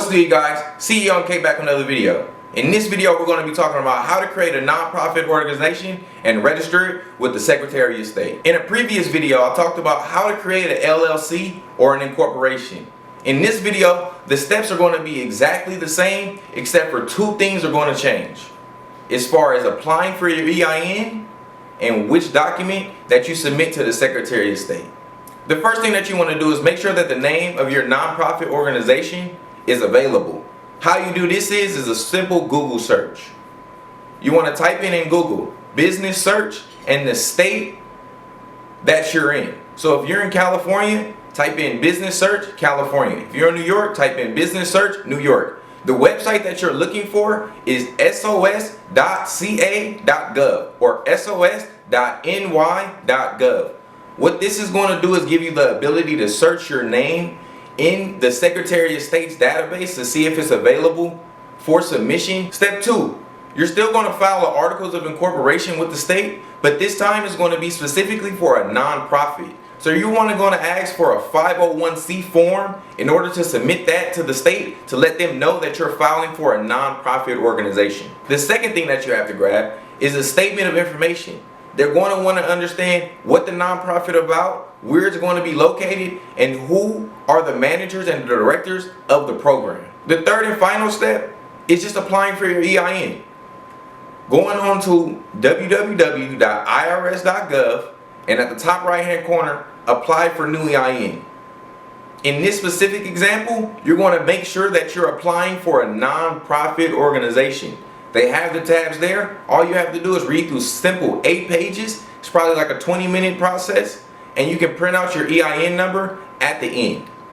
What's good, guys? CEO and K back with another video. In this video, we're going to be talking about how to create a non-profit organization and register it with the Secretary of State. In a previous video, I talked about how to create an LLC or an incorporation. In this video, the steps are going to be exactly the same, except for two things are going to change. As far as applying for your EIN and which document that you submit to the Secretary of State. The first thing that you want to do is make sure that the name of your nonprofit organization is available. How you do this is a simple Google search. You want to type in Google business search and the state that you're in. So if you're in California, type in business search California. If you're in New York, type in business search New York. The website that you're looking for is sos.ca.gov or sos.ny.gov. What this is going to do is give you the ability to search your name in the Secretary of State's database to see if it's available for submission. Step 2, you're still going to file the articles of incorporation with the state, but this time it's going to be specifically for a nonprofit. So you're going to ask for a 501c form in order to submit that to the state to let them know that you're filing for a nonprofit organization. The second thing that you have to grab is a statement of information. They're going to want to understand what the nonprofit is about, where it's going to be located, and who are the managers and the directors of the program. The third and final step is just applying for your EIN. Going on to www.irs.gov and at the top right hand corner, apply for new EIN. In this specific example, you're going to make sure that you're applying for a nonprofit organization. They have the tabs there. All you have to do is read through simple 8 pages. It's probably like a 20-minute process, and you can print out your EIN number at the end.